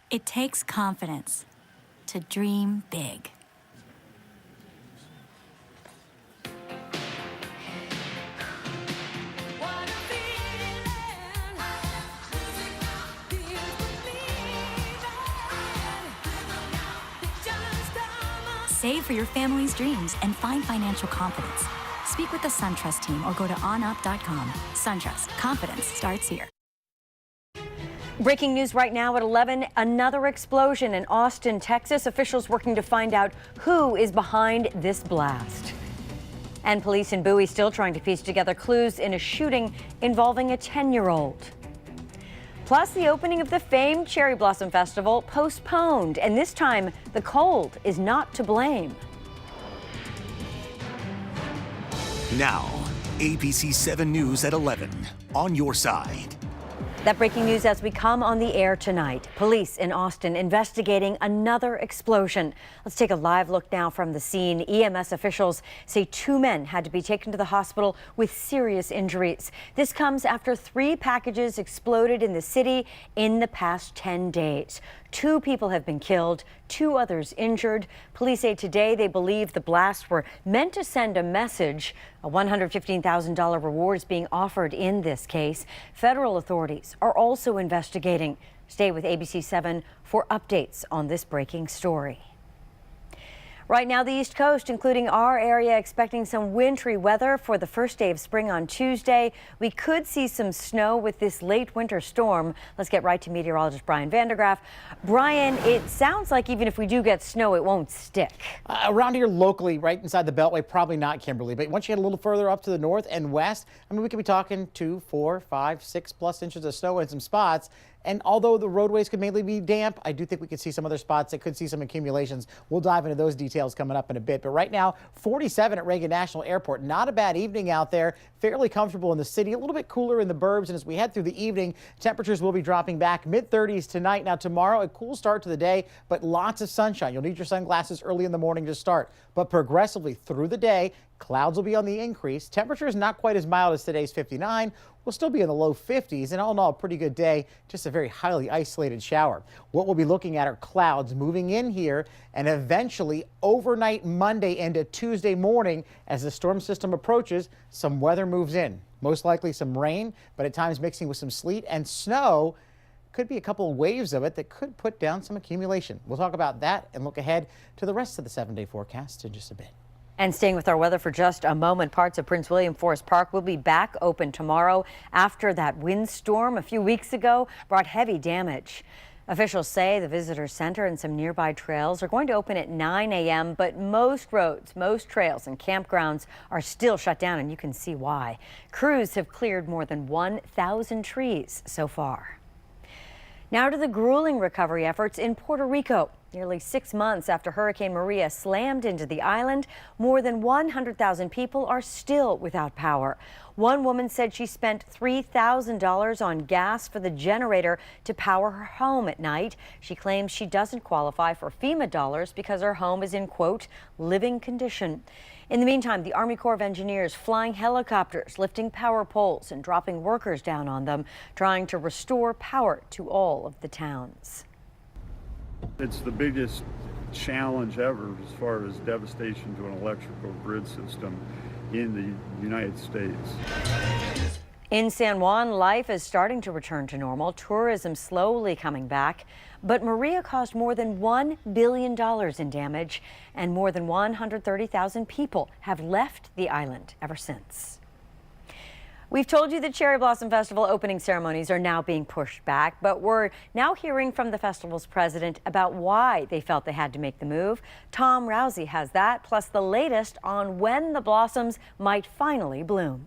It takes confidence to dream big. Save for your family's dreams and find financial confidence. Speak with the SunTrust team or go to onup.com. SunTrust. Confidence starts here. Breaking news right now at 11, another explosion in Austin, Texas. Officials working to find out who is behind this blast. And police in Bowie still trying to piece together clues in a shooting involving a 10-year-old. Plus, the opening of the famed Cherry Blossom Festival postponed, and this time the cold is not to blame. Now, ABC 7 News at 11, on your side. That breaking news as we come on the air tonight. Police in Austin investigating another explosion. Let's take a live look now from the scene. EMS officials say 2 men had to be taken to the hospital with serious injuries. This comes after 3 packages exploded in the city in the past 10 days. 2 people have been killed, 2 others injured. Police say today they believe the blasts were meant to send a message. A $115,000 reward is being offered in this case. Federal authorities are also investigating. Stay with ABC 7 for updates on this breaking story. Right now, the East Coast, including our area, expecting some wintry weather for the first day of spring on Tuesday. We could see some snow with this late winter storm. Let's get right to meteorologist Brian Vandergraff. Brian, it sounds like even if we do get snow, it won't stick. Around here locally, right inside the Beltway, probably not, Kimberly. But once you get a little further up to the north and west, I mean, we could be talking 2, 4, 5, 6+ inches of snow in some spots. And although the roadways could mainly be damp, I do think we could see some other spots that could see some accumulations. We'll dive into those details coming up in a bit. But right now, 47 at Reagan National Airport. Not a bad evening out there. Fairly comfortable in the city. A little bit cooler in the burbs. And as we head through the evening, temperatures will be dropping back mid-30s tonight. Now tomorrow, a cool start to the day, but lots of sunshine. You'll need your sunglasses early in the morning to start. But progressively through the day, clouds will be on the increase. Temperatures not quite as mild as today's 59. We'll still be in the low 50s, and all in all, a pretty good day, just a very highly isolated shower. What we'll be looking at are clouds moving in here and eventually overnight Monday into Tuesday morning as the storm system approaches, some weather moves in. Most likely some rain, but at times mixing with some sleet and snow. Could be a couple of waves of it that could put down some accumulation. We'll talk about that and look ahead to the rest of the 7-day forecast in just a bit. And staying with our weather for just a moment, parts of Prince William Forest Park will be back open tomorrow after that windstorm a few weeks ago brought heavy damage. Officials say the visitor center and some nearby trails are going to open at 9 a.m., but most roads, most trails and campgrounds are still shut down, and you can see why. Crews have cleared more than 1,000 trees so far. Now to the grueling recovery efforts in Puerto Rico. Nearly 6 months after Hurricane Maria slammed into the island, more than 100,000 people are still without power. One woman said she spent $3,000 on gas for the generator to power her home at night. She claims she doesn't qualify for FEMA dollars because her home is in, quote, living condition. In the meantime, the Army Corps of Engineers flying helicopters, lifting power poles and dropping workers down on them, trying to restore power to all of the towns. It's the biggest challenge ever as far as devastation to an electrical grid system in the United States. In San Juan, life is starting to return to normal. Tourism slowly coming back. But Maria caused more than $1 billion in damage, and more than 130,000 people have left the island ever since. We've told you the Cherry Blossom Festival opening ceremonies are now being pushed back, but we're now hearing from the festival's president about why they felt they had to make the move. Tom Rousey has that, plus the latest on when the blossoms might finally bloom.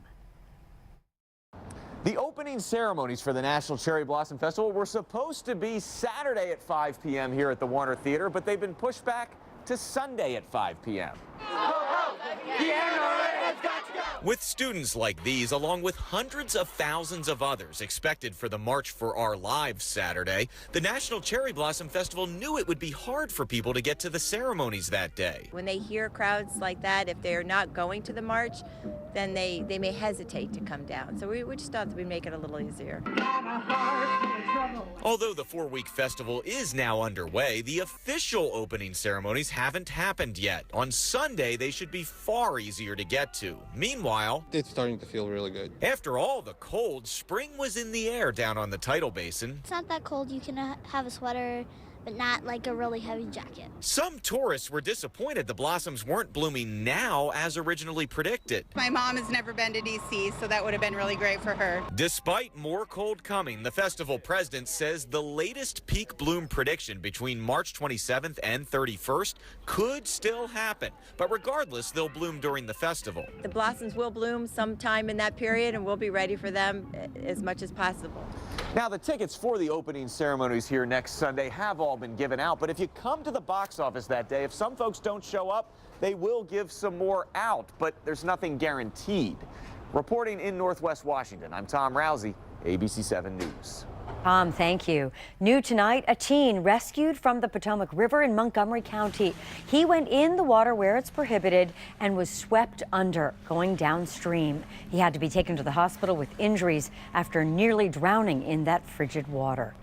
The opening ceremonies for the National Cherry Blossom Festival were supposed to be Saturday at 5 p.m. here at the Warner Theater, but they've been pushed back to Sunday at 5 p.m. With students like these, along with hundreds of thousands of others expected for the March for Our Lives Saturday, the National Cherry Blossom Festival knew it would be hard for people to get to the ceremonies that day. When they hear crowds like that, if they're not going to the march, then they may hesitate to come down. So we just thought that we'd make it a little easier. Although the 4-week festival is now underway, the official opening ceremonies haven't happened yet. On Sunday, they should be far easier to get to. Meanwhile, it's starting to feel really good. After all the cold, spring was in the air down on the tidal basin. It's not that cold. You can have a sweater, but not like a really heavy jacket. Some tourists were disappointed the blossoms weren't blooming now as originally predicted. My mom has never been to D.C., so that would have been really great for her. Despite more cold coming, the festival president says the latest peak bloom prediction between March 27th and 31st could still happen. But regardless, they'll bloom during the festival. The blossoms will bloom sometime in that period, and we'll be ready for them as much as possible. Now, the tickets for the opening ceremonies here next Sunday have all been given out, but if you come to the box office that day, if some folks don't show up, they will give some more out, but there's nothing guaranteed. Reporting in Northwest Washington, I'm Tom Rousey, ABC 7 News. Tom, thank you. New tonight, a teen rescued from the Potomac River in Montgomery County. He went in the water where it's prohibited and was swept under, going downstream. He had to be taken to the hospital with injuries after nearly drowning in that frigid water.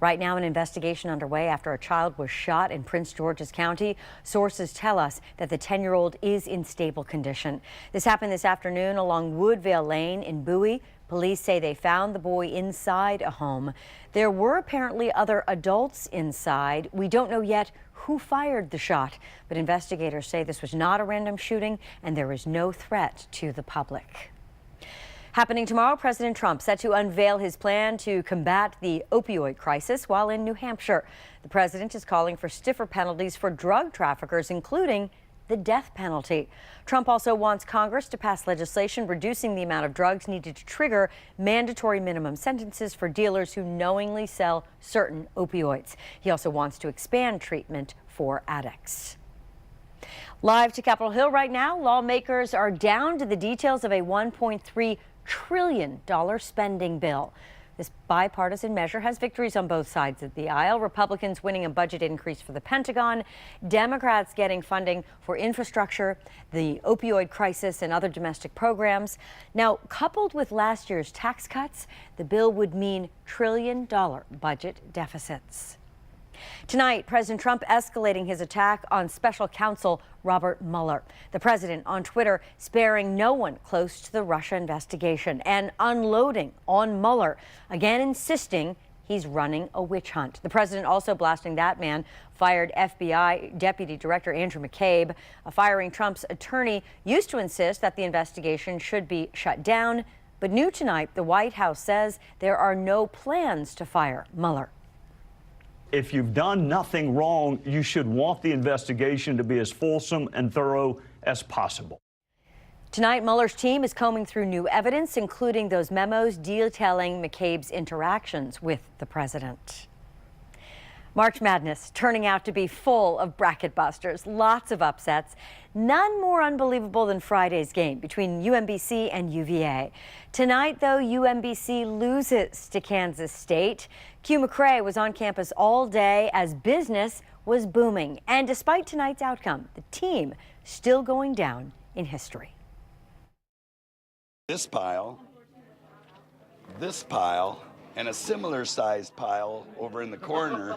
Right now, an investigation underway after a child was shot in Prince George's County. Sources tell us that the 10-year-old is in stable condition. This happened this afternoon along Woodvale Lane in Bowie. Police say they found the boy inside a home. There were apparently other adults inside. We don't know yet who fired the shot, but investigators say this was not a random shooting and there is no threat to the public. Happening tomorrow, President Trump set to unveil his plan to combat the opioid crisis while in New Hampshire. The president is calling for stiffer penalties for drug traffickers, including the death penalty. Trump also wants Congress to pass legislation reducing the amount of drugs needed to trigger mandatory minimum sentences for dealers who knowingly sell certain opioids. He also wants to expand treatment for addicts. Live to Capitol Hill right now, lawmakers are down to the details of a $1.3 trillion spending bill. This bipartisan measure has victories on both sides of the aisle. Republicans winning a budget increase for the Pentagon, Democrats getting funding for infrastructure, the opioid crisis, and other domestic programs. Now, coupled with last year's tax cuts, the bill would mean trillion-dollar budget deficits. Tonight, President Trump escalating his attack on special counsel Robert Mueller. The president on Twitter sparing no one close to the Russia investigation and unloading on Mueller, again insisting he's running a witch hunt. The president also blasting that man, fired FBI Deputy Director Andrew McCabe. Firing Trump's attorney used to insist that the investigation should be shut down. But new tonight, the White House says there are no plans to fire Mueller. If you've done nothing wrong, you should want the investigation to be as fulsome and thorough as possible. Tonight, Mueller's team is combing through new evidence, including those memos detailing McCabe's interactions with the president. March Madness turning out to be full of bracket busters, lots of upsets. None more unbelievable than Friday's game between UMBC and UVA. Tonight, though, UMBC loses to Kansas State. Q McCray was on campus all day as business was booming. And despite tonight's outcome, the team still going down in history. This pile, and a similar sized pile over in the corner.